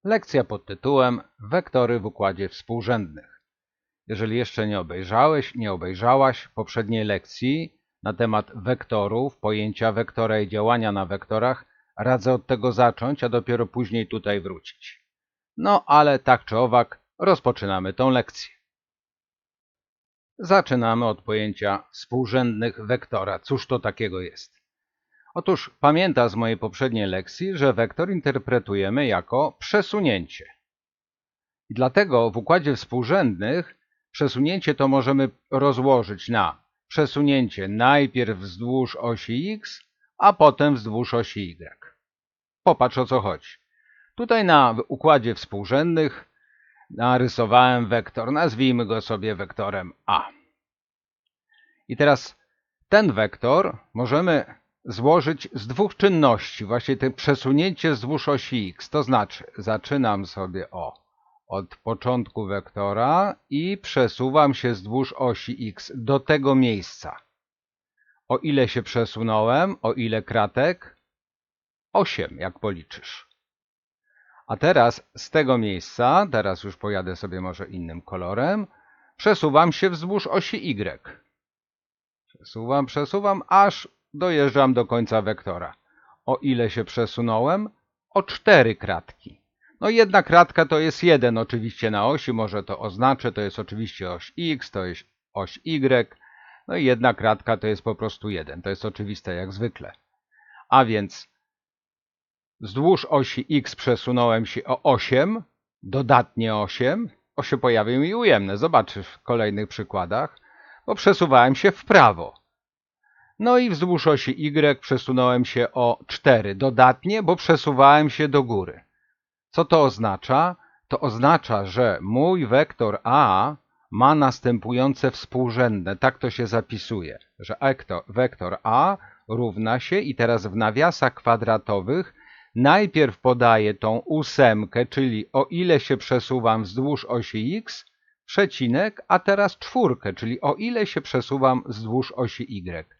Lekcja pod tytułem Wektory w układzie współrzędnych. Jeżeli jeszcze nie obejrzałeś, nie obejrzałaś poprzedniej lekcji na temat wektorów, pojęcia wektora i działania na wektorach, radzę od tego zacząć, a dopiero później tutaj wrócić. No ale tak czy owak, rozpoczynamy tą lekcję. Zaczynamy od pojęcia współrzędnych wektora. Cóż to takiego jest? Otóż pamięta z mojej poprzedniej lekcji, że wektor interpretujemy jako przesunięcie. I dlatego w układzie współrzędnych przesunięcie to możemy rozłożyć na przesunięcie najpierw wzdłuż osi x, a potem wzdłuż osi y. Popatrz, o co chodzi. Tutaj na układzie współrzędnych narysowałem wektor, nazwijmy go sobie wektorem A. I teraz ten wektor możemy złożyć z dwóch czynności, właśnie to przesunięcie wzdłuż osi x, to znaczy zaczynam sobie od początku wektora i przesuwam się wzdłuż osi x do tego miejsca. O ile się przesunąłem, o ile kratek? 8, jak policzysz. A teraz z tego miejsca, teraz już pojadę sobie może innym kolorem, przesuwam się wzdłuż osi y. Przesuwam, aż dojeżdżam do końca wektora. O ile się przesunąłem? O 4 kratki. No jedna kratka to jest 1 oczywiście na osi, może to oznaczę, to jest oczywiście oś x, to jest oś y. No i jedna kratka to jest po prostu 1, to jest oczywiste jak zwykle. A więc wzdłuż osi x przesunąłem się o 8, dodatnie 8, o się pojawią i ujemne, zobaczysz w kolejnych przykładach, bo przesuwałem się w prawo. No i wzdłuż osi y przesunąłem się o 4 dodatnie, bo przesuwałem się do góry. Co to oznacza? To oznacza, że mój wektor A ma następujące współrzędne. Tak to się zapisuje, że wektor A równa się i teraz w nawiasach kwadratowych najpierw podaję tą ósemkę, czyli o ile się przesuwam wzdłuż osi x, przecinek, a teraz czwórkę, czyli o ile się przesuwam wzdłuż osi y.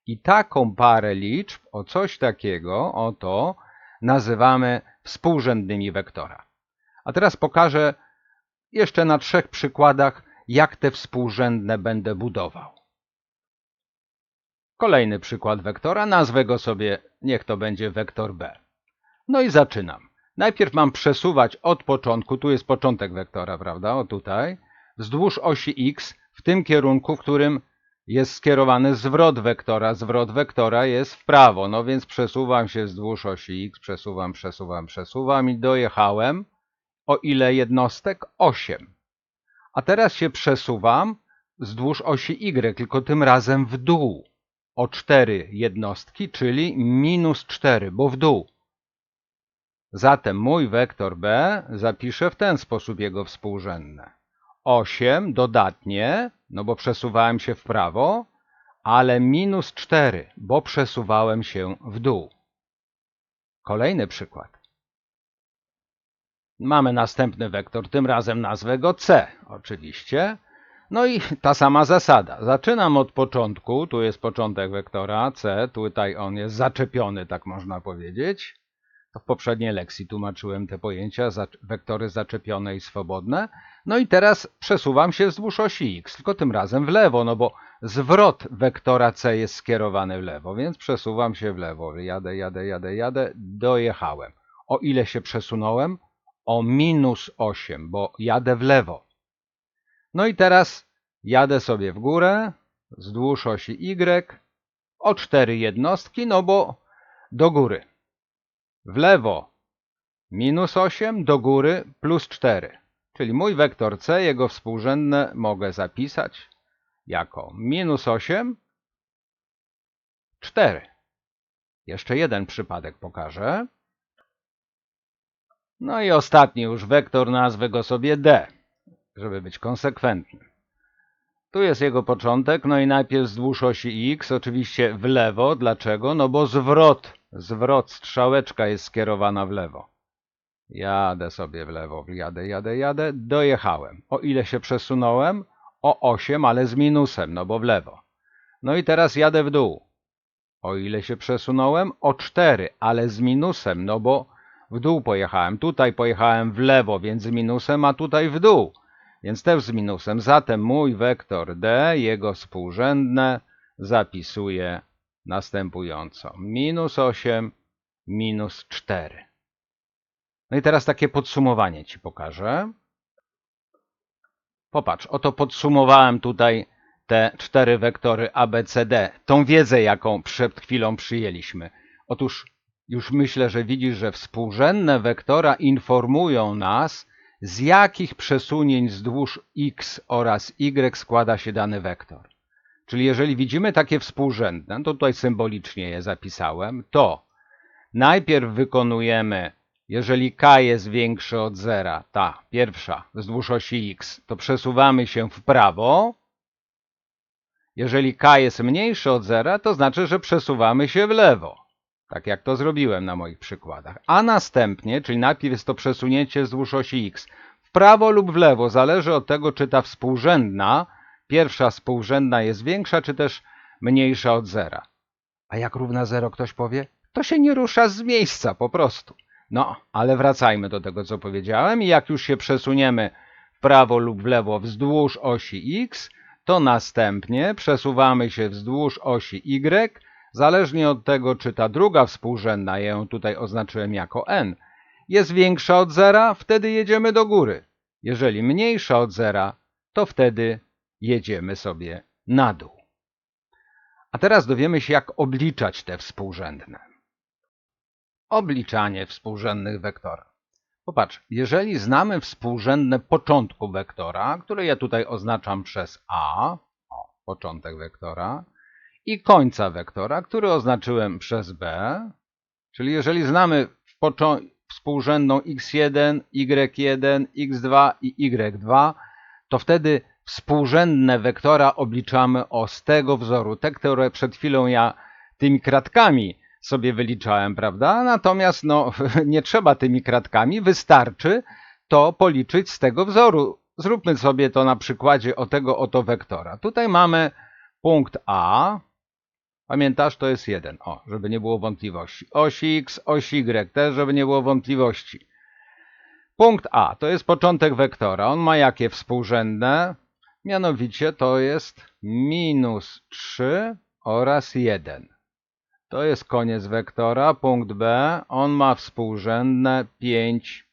I taką parę liczb, o coś takiego, oto, nazywamy współrzędnymi wektora. A teraz pokażę jeszcze na 3 przykładach, jak te współrzędne będę budował. Kolejny przykład wektora, nazwę go sobie, niech to będzie wektor B. No i zaczynam. Najpierw mam przesuwać od początku, tu jest początek wektora, prawda, o tutaj, wzdłuż osi x w tym kierunku, w którym jest skierowany zwrot wektora. Zwrot wektora jest w prawo, no więc przesuwam się wzdłuż osi x, przesuwam i dojechałem. O ile jednostek? 8. A teraz się przesuwam wzdłuż osi y, tylko tym razem w dół. O 4 jednostki, czyli minus 4, bo w dół. Zatem mój wektor B zapiszę w ten sposób jego współrzędne. 8 dodatnie, no bo przesuwałem się w prawo, ale minus 4, bo przesuwałem się w dół. Kolejny przykład. Mamy następny wektor, tym razem nazwę go C, oczywiście. No i ta sama zasada. Zaczynam od początku, tu jest początek wektora C, tutaj on jest zaczepiony, tak można powiedzieć. To w poprzedniej lekcji tłumaczyłem te pojęcia, wektory zaczepione i swobodne. No i teraz przesuwam się wzdłuż osi x, tylko tym razem w lewo, no bo zwrot wektora C jest skierowany w lewo, więc przesuwam się w lewo. Jadę, dojechałem. O ile się przesunąłem? O minus 8, bo jadę w lewo. No i teraz jadę sobie w górę, wzdłuż osi y, o 4 jednostki, no bo do góry. W lewo minus 8, do góry plus 4. Czyli mój wektor C, jego współrzędne mogę zapisać jako minus 8, 4. Jeszcze jeden przypadek pokażę. No i ostatni już wektor, nazwę go sobie D, żeby być konsekwentny. Tu jest jego początek, no i najpierw wzdłuż osi x, oczywiście w lewo. Dlaczego? No bo zwrot, strzałeczka jest skierowana w lewo. Jadę sobie w lewo, jadę, dojechałem. O ile się przesunąłem? O 8, ale z minusem, no bo w lewo. No i teraz jadę w dół. O ile się przesunąłem? O 4, ale z minusem, no bo w dół pojechałem. Tutaj pojechałem w lewo, więc z minusem, a tutaj w dół, więc też z minusem. Zatem mój wektor D, jego współrzędne zapisuję następująco. -8, -4. No i teraz takie podsumowanie Ci pokażę. Popatrz, oto podsumowałem tutaj te 4 wektory A, B, C, D. Tą wiedzę, jaką przed chwilą przyjęliśmy. Otóż już myślę, że widzisz, że współrzędne wektora informują nas, z jakich przesunięć wzdłuż x oraz y składa się dany wektor. Czyli jeżeli widzimy takie współrzędne, to tutaj symbolicznie je zapisałem, to najpierw wykonujemy, jeżeli k jest większy od zera, ta pierwsza wzdłuż osi x, to przesuwamy się w prawo. Jeżeli k jest mniejszy od zera, to znaczy, że przesuwamy się w lewo. Tak jak to zrobiłem na moich przykładach. A następnie, czyli najpierw jest to przesunięcie wzdłuż osi x, w prawo lub w lewo, zależy od tego, czy ta współrzędna, pierwsza współrzędna jest większa, czy też mniejsza od zera. A jak równa 0 ktoś powie? To się nie rusza z miejsca po prostu. No, ale wracajmy do tego, co powiedziałem. I jak już się przesuniemy w prawo lub w lewo wzdłuż osi x, to następnie przesuwamy się wzdłuż osi y, zależnie od tego, czy ta druga współrzędna, ja ją tutaj oznaczyłem jako n, jest większa od zera, wtedy jedziemy do góry. Jeżeli mniejsza od zera, to wtedy jedziemy sobie na dół. A teraz dowiemy się, jak obliczać te współrzędne. Obliczanie współrzędnych wektora. Popatrz, jeżeli znamy współrzędne początku wektora, które ja tutaj oznaczam przez A, początek wektora, i końca wektora, który oznaczyłem przez B, czyli jeżeli znamy współrzędną x1, y1, x2 i y2, to wtedy współrzędne wektora obliczamy z tego wzoru, te, które przed chwilą ja tymi kratkami sobie wyliczałem, prawda? Natomiast no, nie trzeba tymi kratkami, wystarczy to policzyć z tego wzoru. Zróbmy sobie to na przykładzie tego oto wektora. Tutaj mamy punkt A, pamiętasz, to jest 1, żeby nie było wątpliwości. Oś x, oś y, też żeby nie było wątpliwości. Punkt A to jest początek wektora. On ma jakie współrzędne? Mianowicie to jest -3 oraz 1. To jest koniec wektora. Punkt B, on ma współrzędne 5,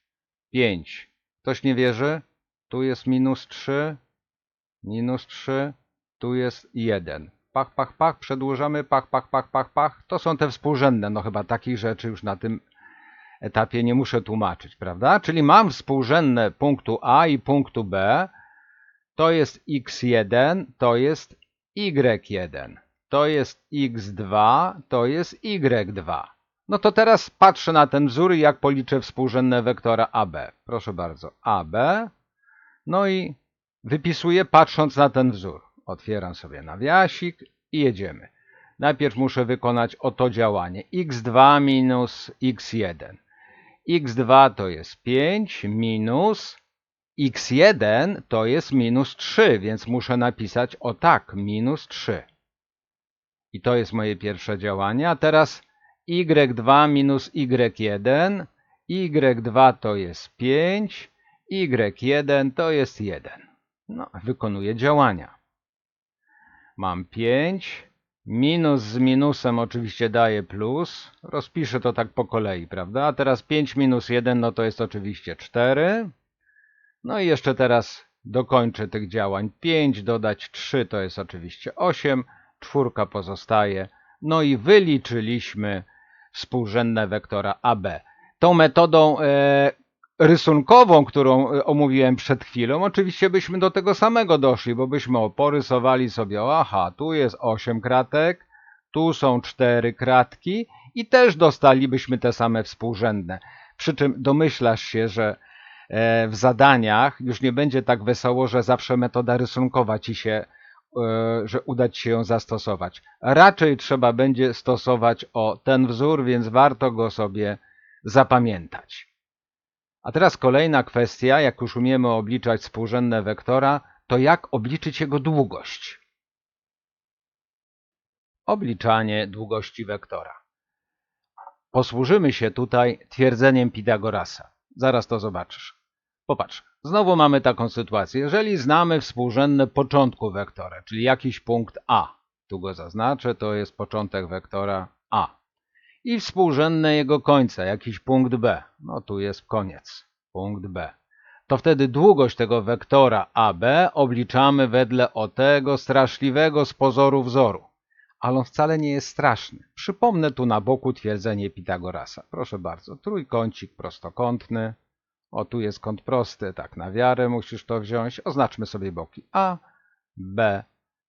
5. Ktoś nie wierzy? Tu jest -3, -3, tu jest 1. Pach, pach, pach, przedłużamy, pach, pach, pach, pach, pach. To są te współrzędne. No chyba takich rzeczy już na tym etapie nie muszę tłumaczyć, prawda? Czyli mam współrzędne punktu A i punktu B. To jest x1, to jest y1. To jest x2, to jest y2. No to teraz patrzę na ten wzór i jak policzę współrzędne wektora AB. Proszę bardzo, AB. No i wypisuję patrząc na ten wzór. Otwieram sobie nawiasik i jedziemy. Najpierw muszę wykonać oto działanie. x2 minus x1. x2 to jest 5 minus x1 to jest -3, więc muszę napisać o tak, -3. I to jest moje pierwsze działanie. A teraz y2 minus y1. y2 to jest 5, y1 to jest 1. No, wykonuję działania. Mam 5, minus z minusem oczywiście daje plus. Rozpiszę to tak po kolei, prawda? A teraz 5 minus 1, no to jest oczywiście 4. No i jeszcze teraz dokończę tych działań. 5 dodać 3 to jest oczywiście 8, 4 pozostaje. No i wyliczyliśmy współrzędne wektora AB. Tą metodą rysunkową, którą omówiłem przed chwilą, oczywiście byśmy do tego samego doszli, bo byśmy porysowali sobie, aha, tu jest 8 kratek, tu są 4 kratki i też dostalibyśmy te same współrzędne. Przy czym domyślasz się, że w zadaniach już nie będzie tak wesoło, że zawsze metoda rysunkowa ci się, że uda ci się ją zastosować. Raczej trzeba będzie stosować ten wzór, więc warto go sobie zapamiętać. A teraz kolejna kwestia, jak już umiemy obliczać współrzędne wektora, to jak obliczyć jego długość? Obliczanie długości wektora. posłużymy się tutaj twierdzeniem Pitagorasa. Zaraz to zobaczysz. Popatrz, znowu mamy taką sytuację. Jeżeli znamy współrzędne początku wektora, czyli jakiś punkt A, tu go zaznaczę, to jest początek wektora A, i współrzędne jego końca, jakiś punkt B, no tu jest koniec, punkt B, to wtedy długość tego wektora AB obliczamy wedle tego straszliwego z pozoru wzoru. Ale on wcale nie jest straszny. Przypomnę tu na boku twierdzenie Pitagorasa. Proszę bardzo, trójkącik prostokątny. O, tu jest kąt prosty, tak na wiarę musisz to wziąć. Oznaczmy sobie boki A, B,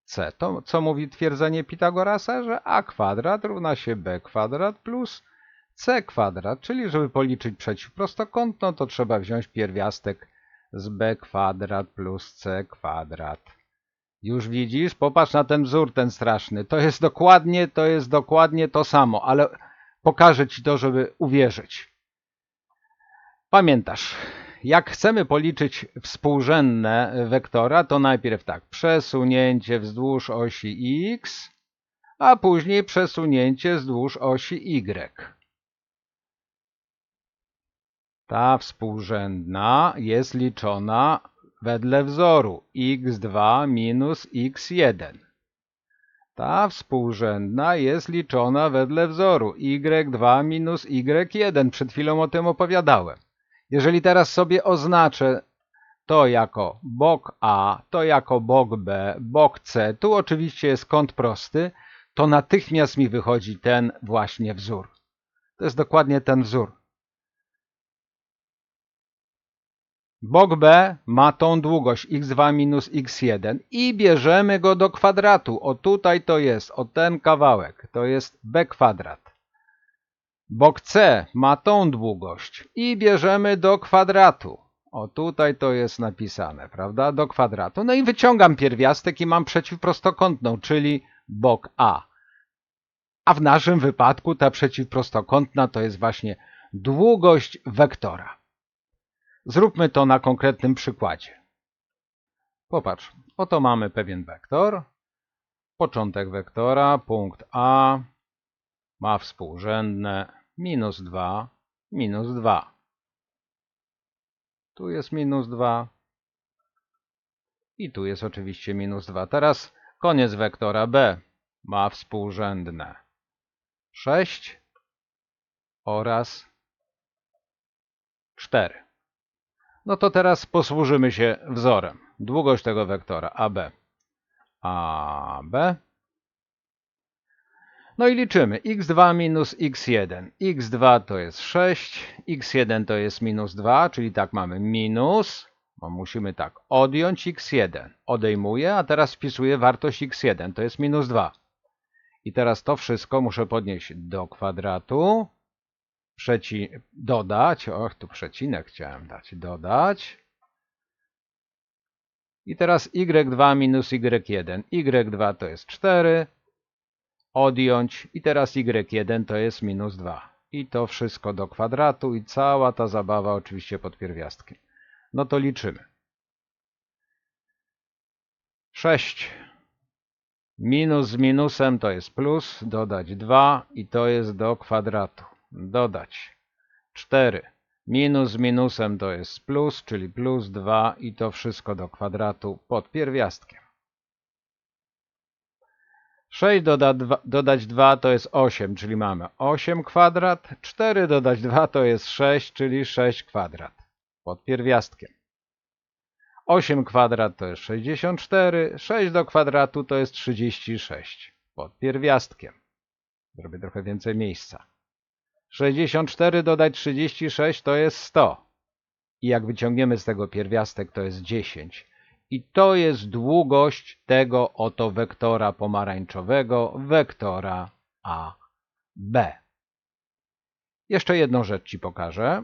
C. To co mówi twierdzenie Pitagorasa? Że a kwadrat równa się b kwadrat plus c kwadrat. Czyli żeby policzyć przeciwprostokątną, to trzeba wziąć pierwiastek z b kwadrat plus c kwadrat. Już widzisz? Popatrz na ten wzór, ten straszny. To jest dokładnie to samo, ale pokażę ci to, żeby uwierzyć. Pamiętasz, jak chcemy policzyć współrzędne wektora, to najpierw tak, przesunięcie wzdłuż osi x, a później przesunięcie wzdłuż osi y. Ta współrzędna jest liczona wedle wzoru x2 minus x1. Ta współrzędna jest liczona wedle wzoru y2 minus y1. Przed chwilą o tym opowiadałem. Jeżeli teraz sobie oznaczę to jako bok A, to jako bok B, bok C, tu oczywiście jest kąt prosty, to natychmiast mi wychodzi ten właśnie wzór. To jest dokładnie ten wzór. Bok B ma tą długość x2 minus x1 i bierzemy go do kwadratu. O tutaj to jest, o ten kawałek, to jest b kwadrat. Bok C ma tą długość i bierzemy do kwadratu. O tutaj to jest napisane, prawda? Do kwadratu. No i wyciągam pierwiastek i mam przeciwprostokątną, czyli bok A. A w naszym wypadku ta przeciwprostokątna to jest właśnie długość wektora. Zróbmy to na konkretnym przykładzie. Popatrz, oto mamy pewien wektor. Początek wektora, punkt A, ma współrzędne minus 2, minus 2. Tu jest minus 2 i tu jest oczywiście minus 2. Teraz koniec wektora B ma współrzędne 6 oraz 4. No to teraz posłużymy się wzorem. Długość tego wektora AB. AB. No i liczymy. x2 minus x1. x2 to jest 6, x1 to jest minus 2, czyli tak mamy minus, bo musimy tak odjąć x1. Odejmuję, a teraz wpisuję wartość x1, to jest minus 2. I teraz to wszystko muszę podnieść do kwadratu, dodać, tu przecinek chciałem dać, dodać. I teraz y2 minus y1. y2 to jest 4. Odjąć i teraz y1 to jest minus 2. I to wszystko do kwadratu i cała ta zabawa oczywiście pod pierwiastkiem. No to liczymy. 6 minus z minusem to jest plus, dodać 2 i to jest do kwadratu. Dodać 4 minus z minusem to jest plus, czyli plus 2 i to wszystko do kwadratu pod pierwiastkiem. 6 dodać 2 to jest 8, czyli mamy 8 kwadrat. 4 dodać 2 to jest 6, czyli 6 kwadrat pod pierwiastkiem. 8 kwadrat to jest 64, 6 do kwadratu to jest 36 pod pierwiastkiem. Zrobię trochę więcej miejsca. 64 dodać 36 to jest 100. I jak wyciągniemy z tego pierwiastek to jest 10. I to jest długość tego oto wektora pomarańczowego, wektora AB. Jeszcze jedną rzecz ci pokażę.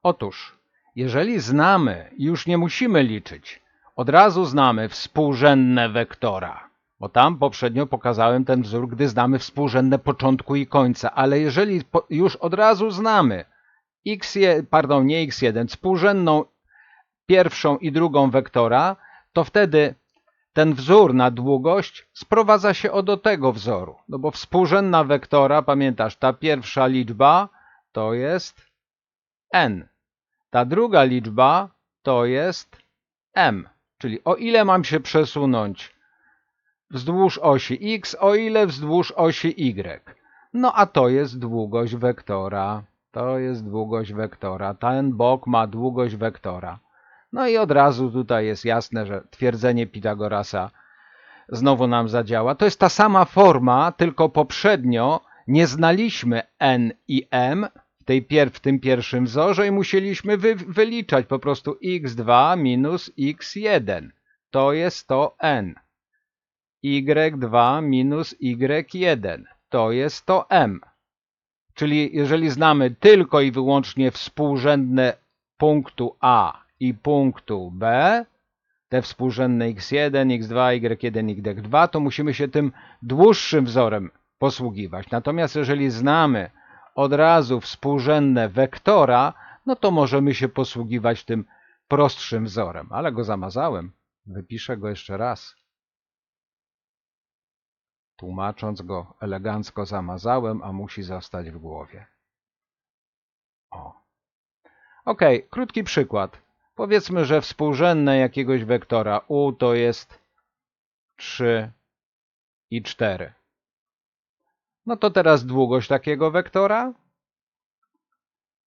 Otóż, jeżeli znamy, już nie musimy liczyć, od razu znamy współrzędne wektora, bo tam poprzednio pokazałem ten wzór, gdy znamy współrzędne początku i końca, ale jeżeli już od razu znamy nie x1, współrzędną pierwszą i drugą wektora, to wtedy ten wzór na długość sprowadza się do tego wzoru. No bo współrzędna wektora, pamiętasz, ta pierwsza liczba to jest n. Ta druga liczba to jest m. Czyli o ile mam się przesunąć wzdłuż osi x, o ile wzdłuż osi y. No a to jest długość wektora. To jest długość wektora. Ten bok ma długość wektora. No i od razu tutaj jest jasne, że twierdzenie Pitagorasa znowu nam zadziała. To jest ta sama forma, tylko poprzednio nie znaliśmy n i m w tym pierwszym wzorze i musieliśmy wyliczać po prostu x2 minus x1. To jest to n. y2 minus y1. To jest to m. Czyli jeżeli znamy tylko i wyłącznie współrzędne punktu A i punktu B, te współrzędne x1, x2, y1, y2, to musimy się tym dłuższym wzorem posługiwać. Natomiast jeżeli znamy od razu współrzędne wektora, no to możemy się posługiwać tym prostszym wzorem. Ale go zamazałem. Wypiszę go jeszcze raz. Tłumacząc go elegancko zamazałem, a musi zostać w głowie. Ok, krótki przykład. Powiedzmy, że współrzędne jakiegoś wektora u to jest 3 i 4. No to teraz długość takiego wektora.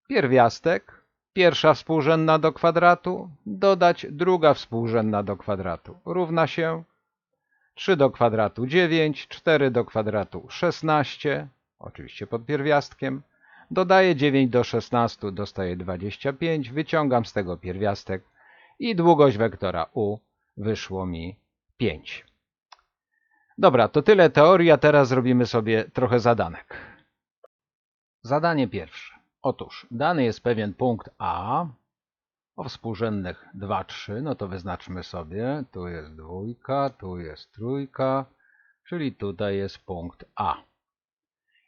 Pierwiastek, pierwsza współrzędna do kwadratu, dodać druga współrzędna do kwadratu. Równa się 3 do kwadratu 9, 4 do kwadratu 16, oczywiście pod pierwiastkiem. Dodaję 9 do 16, dostaję 25, wyciągam z tego pierwiastek i długość wektora u wyszło mi 5. Dobra, to tyle teorii, a teraz zrobimy sobie trochę zadanek. Zadanie pierwsze. Otóż dany jest pewien punkt A o współrzędnych 2, 3, no to wyznaczmy sobie, tu jest dwójka, tu jest trójka, czyli tutaj jest punkt A.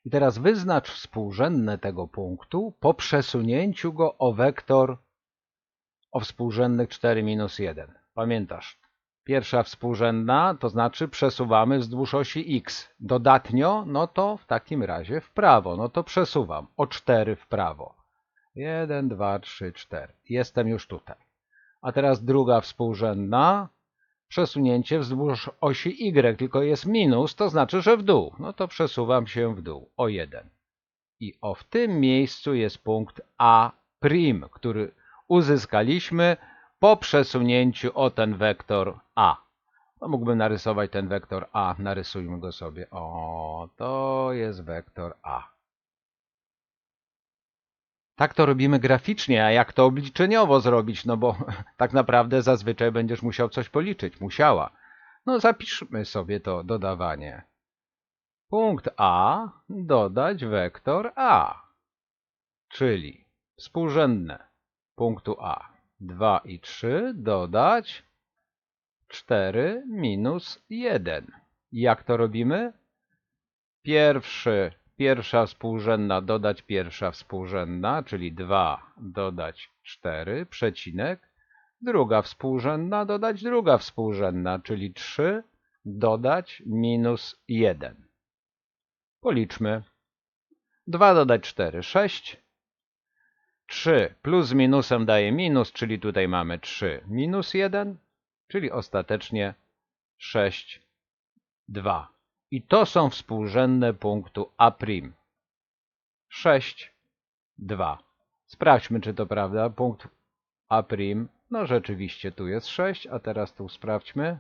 I teraz wyznacz współrzędne tego punktu po przesunięciu go o wektor o współrzędnych 4 minus 1. Pamiętasz, pierwsza współrzędna to znaczy przesuwamy wzdłuż osi x. Dodatnio, no to w takim razie w prawo, no to przesuwam o 4 w prawo. 1, 2, 3, 4. Jestem już tutaj. A teraz druga współrzędna, przesunięcie wzdłuż osi y, tylko jest minus, to znaczy, że w dół. No to przesuwam się w dół o 1. I w tym miejscu jest punkt A', który uzyskaliśmy po przesunięciu o ten wektor A. No mógłbym narysować ten wektor A, narysujmy go sobie. O, to jest wektor A. Tak to robimy graficznie, a jak to obliczeniowo zrobić? No bo tak naprawdę zazwyczaj będziesz musiał coś policzyć. Musiała. No zapiszmy sobie to dodawanie. Punkt A dodać wektor A. Czyli współrzędne punktu A 2 i 3 dodać 4 minus 1. Jak to robimy? Pierwsza współrzędna dodać pierwsza współrzędna, czyli 2 dodać 4, przecinek. Druga współrzędna dodać druga współrzędna, czyli 3 dodać minus 1. Policzmy. 2 dodać 4, 6. 3 plus z minusem daje minus, czyli tutaj mamy 3 minus 1, czyli ostatecznie 6, 2. I to są współrzędne punktu A'. 6, 2. Sprawdźmy, czy to prawda. Punkt A', no rzeczywiście tu jest 6, a teraz tu sprawdźmy.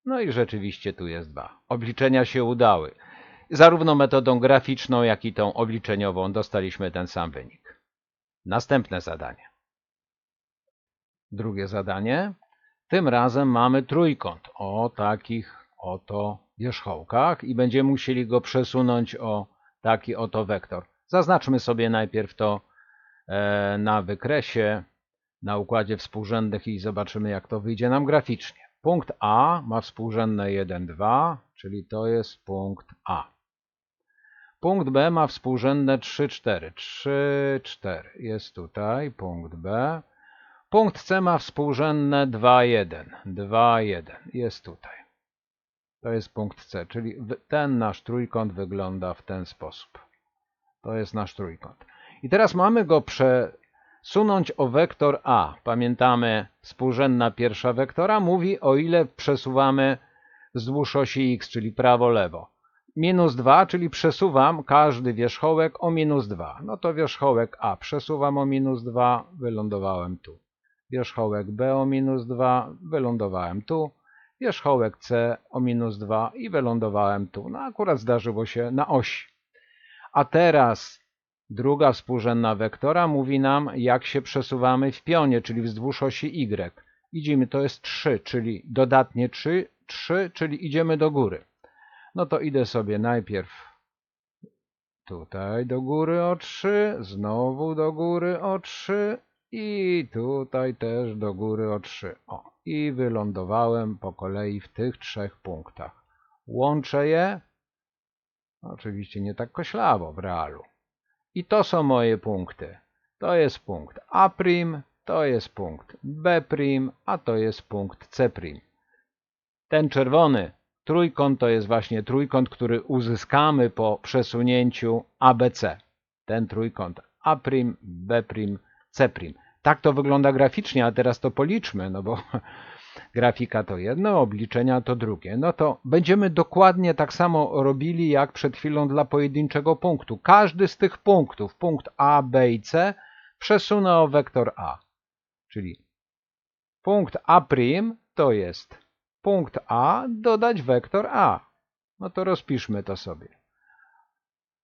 No i rzeczywiście tu jest 2. Obliczenia się udały. Zarówno metodą graficzną, jak i tą obliczeniową dostaliśmy ten sam wynik. Następne zadanie. Drugie zadanie. Tym razem mamy trójkąt o takich oto wierzchołkach i będziemy musieli go przesunąć o taki oto wektor. Zaznaczmy sobie najpierw to na wykresie, na układzie współrzędnych i zobaczymy, jak to wyjdzie nam graficznie. Punkt A ma współrzędne 1, 2, czyli to jest punkt A. Punkt B ma współrzędne 3, 4. 3, 4. Jest tutaj punkt B. Punkt C ma współrzędne 2, 1. 2, 1. Jest tutaj. To jest punkt C, czyli ten nasz trójkąt wygląda w ten sposób. To jest nasz trójkąt. I teraz mamy go przesunąć o wektor A. Pamiętamy, współrzędna pierwsza wektora mówi, o ile przesuwamy wzdłuż osi X, czyli prawo-lewo. -2, czyli przesuwam każdy wierzchołek o -2. No to wierzchołek A przesuwam o -2, wylądowałem tu. Wierzchołek B o -2, wylądowałem tu. Wierzchołek C o -2 i wylądowałem tu. No akurat zdarzyło się na osi. A teraz druga współrzędna wektora mówi nam, jak się przesuwamy w pionie, czyli wzdłuż osi Y. Widzimy, to jest 3, czyli dodatnie 3, czyli idziemy do góry. No to idę sobie najpierw tutaj do góry o 3, znowu do góry o 3 i tutaj też do góry o 3. O, i wylądowałem po kolei w tych 3 punktach. Łączę je, oczywiście nie tak koślawo w realu. I to są moje punkty. To jest punkt A', to jest punkt B', a to jest punkt C'. Ten czerwony trójkąt to jest właśnie trójkąt, który uzyskamy po przesunięciu ABC. Ten trójkąt A', B', C'. Tak to wygląda graficznie, a teraz to policzmy, no bo grafika to jedno, obliczenia to drugie. No to będziemy dokładnie tak samo robili jak przed chwilą dla pojedynczego punktu. Każdy z tych punktów, punkt A, B i C, przesunę o wektor A. Czyli punkt A' to jest punkt A dodać wektor A. No to rozpiszmy to sobie.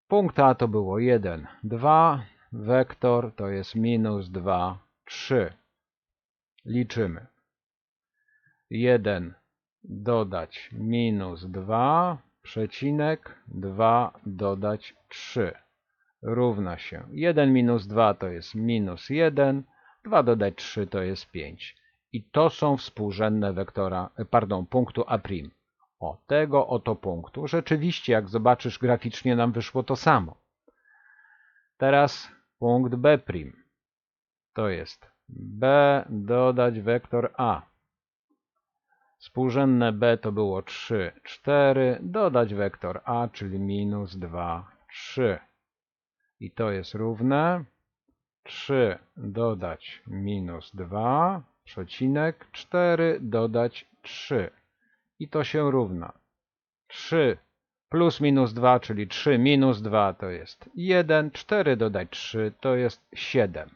Punkt A to było 1, 2, wektor to jest -2, 3. Liczymy. 1 dodać -2, przecinek, 2 dodać 3. Równa się 1 minus 2 to jest -1, 2 dodać 3 to jest 5. I to są współrzędne punktu A'. O, tego oto punktu. Rzeczywiście, jak zobaczysz graficznie, nam wyszło to samo. Teraz punkt B'. To jest B dodać wektor A. Współrzędne B to było 3, 4, dodać wektor A, czyli -2, 3. I to jest równe 3 dodać -2, przecinek, 4 dodać 3. I to się równa 3 plus -2, czyli 3 minus 2 to jest 1, 4 dodać 3 to jest 7.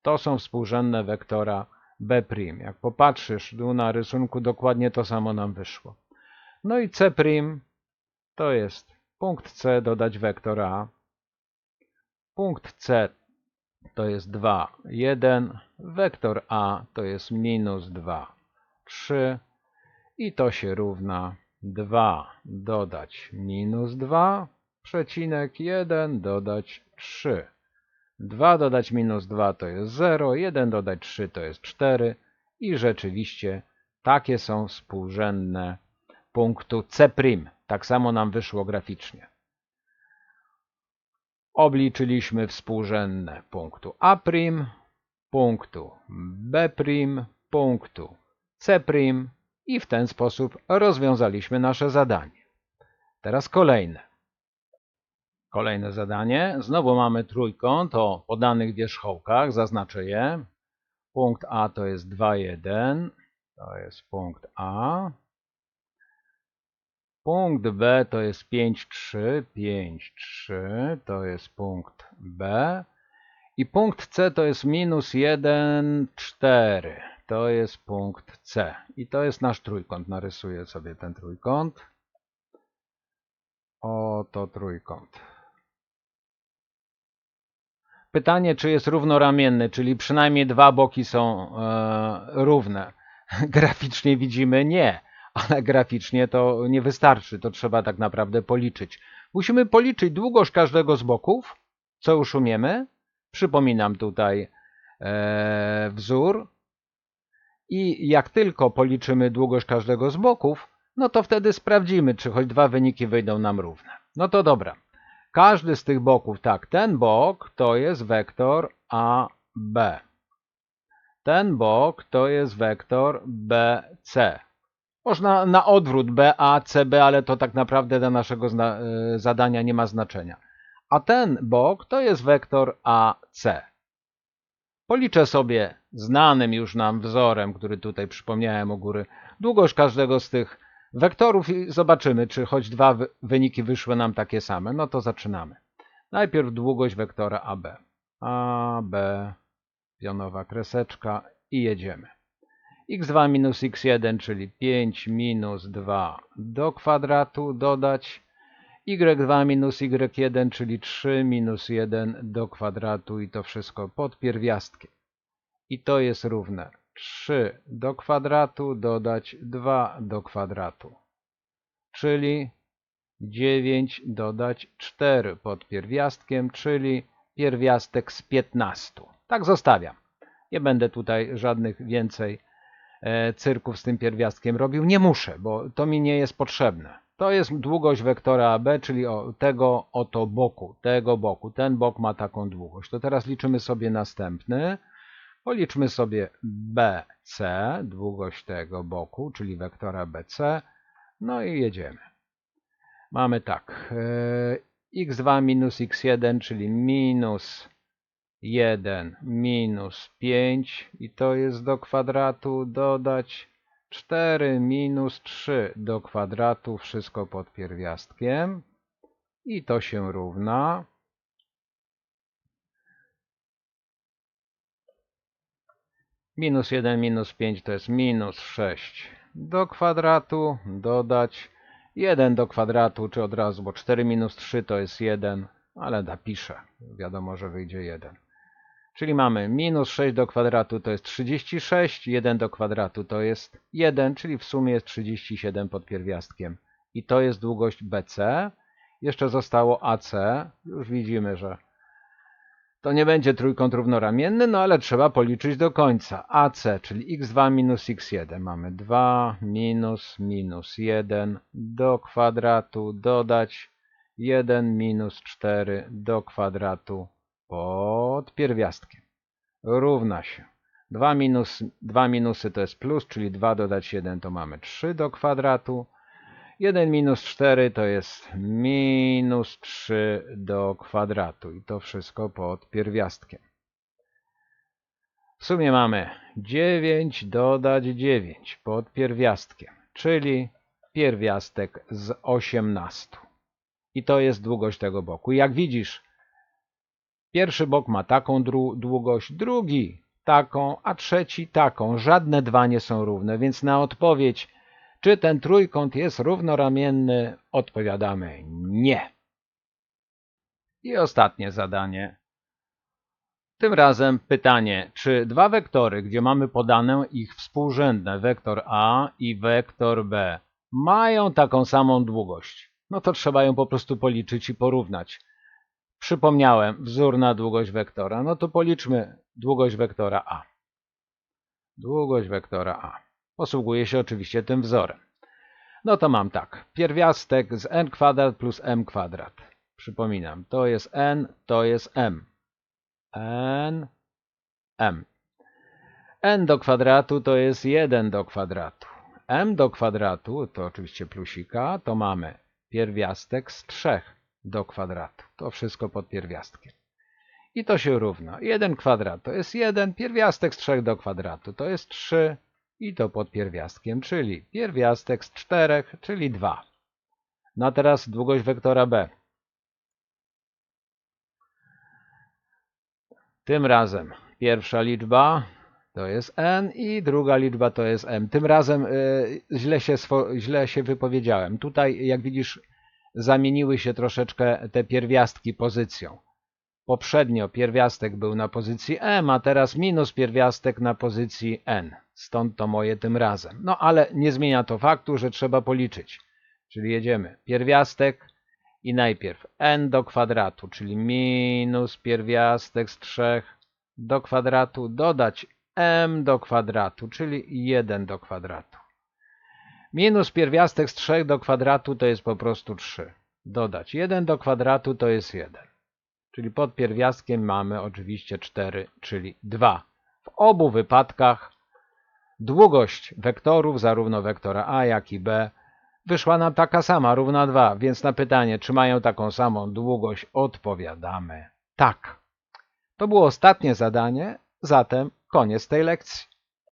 To są współrzędne wektora B'. Jak popatrzysz tu na rysunku, dokładnie to samo nam wyszło. No i C' to jest punkt C dodać wektor A. Punkt C to jest 2, 1. Wektor A to jest -2, 3. I to się równa 2 dodać -2, przecinek, 1 dodać 3. 2 dodać -2 to jest 0, 1 dodać 3 to jest 4 i rzeczywiście takie są współrzędne punktu C'. Tak samo nam wyszło graficznie. Obliczyliśmy współrzędne punktu A', punktu B', punktu C' i w ten sposób rozwiązaliśmy nasze zadanie. Teraz Kolejne zadanie. Znowu mamy trójkąt o podanych wierzchołkach. Zaznaczę je. Punkt A to jest 2, 1. To jest punkt A. Punkt B to jest 5, 3. 5, 3. To jest punkt B. I punkt C to jest -1, 4. To jest punkt C. I to jest nasz trójkąt. Narysuję sobie ten trójkąt. Oto trójkąt. Pytanie, czy jest równoramienny, czyli przynajmniej dwa boki są równe. Graficznie widzimy nie, ale graficznie to nie wystarczy. To trzeba tak naprawdę policzyć. Musimy policzyć długość każdego z boków, co już umiemy. Przypominam tutaj wzór. I jak tylko policzymy długość każdego z boków, no to wtedy sprawdzimy, czy choć dwa wyniki wyjdą nam równe. No to dobra. Każdy z tych boków, tak, ten bok to jest wektor AB. Ten bok to jest wektor BC. Można na odwrót BA, CB, ale to tak naprawdę dla naszego zadania nie ma znaczenia. A ten bok to jest wektor AC. Policzę sobie znanym już nam wzorem, który tutaj przypomniałem u góry, długość każdego z tych wektorów i zobaczymy, czy choć dwa wyniki wyszły nam takie same. No to zaczynamy. Najpierw długość wektora AB. AB, pionowa kreseczka i jedziemy. x2 minus x1, czyli 5 minus 2 do kwadratu, dodać y2 minus y1, czyli 3 minus 1 do kwadratu i to wszystko pod pierwiastkiem. I to jest równe 3 do kwadratu dodać 2 do kwadratu, czyli 9 dodać 4 pod pierwiastkiem, czyli pierwiastek z 15. Tak zostawiam. Nie będę tutaj żadnych więcej cyrków z tym pierwiastkiem robił. Nie muszę, bo to mi nie jest potrzebne. To jest długość wektora AB, czyli tego oto boku, tego boku. Ten bok ma taką długość. To teraz liczymy sobie następny. Policzmy sobie BC, długość tego boku, czyli wektora BC. No i jedziemy. Mamy tak, x2 minus x1, czyli minus 1 minus 5 i to jest do kwadratu, dodać 4 minus 3 do kwadratu, wszystko pod pierwiastkiem i to się równa minus 1 minus 5 to jest minus 6 do kwadratu, dodać 1 do kwadratu, czy od razu, bo 4 minus 3 to jest 1, ale napiszę, wiadomo, że wyjdzie 1. Czyli mamy minus 6 do kwadratu to jest 36, 1 do kwadratu to jest 1, czyli w sumie jest 37 pod pierwiastkiem. I to jest długość BC. Jeszcze zostało AC. Już widzimy, że to nie będzie trójkąt równoramienny, no ale trzeba policzyć do końca. AC, czyli x2 minus x1. Mamy 2 minus minus 1 do kwadratu, dodać 1 minus 4 do kwadratu pod pierwiastkiem. Równa się 2 minusy to jest plus, czyli 2 dodać 1 to mamy 3 do kwadratu. 1 minus 4 to jest minus 3 do kwadratu i to wszystko pod pierwiastkiem. W sumie mamy 9 dodać 9 pod pierwiastkiem, czyli pierwiastek z 18. I to jest długość tego boku. Jak widzisz, pierwszy bok ma taką długość, drugi taką, a trzeci taką. Żadne dwa nie są równe, więc na odpowiedź, czy ten trójkąt jest równoramienny, odpowiadamy nie. I ostatnie zadanie. Tym razem pytanie, czy dwa wektory, gdzie mamy podane ich współrzędne, wektor A i wektor B, mają taką samą długość? No to trzeba ją po prostu policzyć i porównać. Przypomniałem wzór na długość wektora, no to policzmy długość wektora A. Długość wektora A. Posługuję się oczywiście tym wzorem. No to mam tak, pierwiastek z n kwadrat plus m kwadrat. Przypominam, to jest n, to jest m. n, m. n do kwadratu to jest 1 do kwadratu. m do kwadratu, to oczywiście plusika, to mamy pierwiastek z 3 do kwadratu. To wszystko pod pierwiastkiem. I to się równa. 1 kwadrat to jest 1, pierwiastek z 3 do kwadratu to jest 3 i to pod pierwiastkiem, czyli pierwiastek z 4, czyli 2. No a teraz długość wektora B. Tym razem pierwsza liczba to jest n i druga liczba to jest m. Tym razem źle się wypowiedziałem. Tutaj, jak widzisz, zamieniły się troszeczkę te pierwiastki pozycją. Poprzednio pierwiastek był na pozycji m, a teraz minus pierwiastek na pozycji n. Stąd to moje tym razem. No ale nie zmienia to faktu, że trzeba policzyć. Czyli jedziemy. Pierwiastek i najpierw n do kwadratu, czyli minus pierwiastek z 3 do kwadratu, dodać m do kwadratu, czyli 1 do kwadratu. Minus pierwiastek z 3 do kwadratu to jest po prostu 3. Dodać 1 do kwadratu to jest 1. Czyli pod pierwiastkiem mamy oczywiście 4, czyli 2. W obu wypadkach długość wektorów, zarówno wektora a, jak i b, wyszła nam taka sama, równa 2, więc na pytanie, czy mają taką samą długość, odpowiadamy tak. To było ostatnie zadanie, zatem koniec tej lekcji.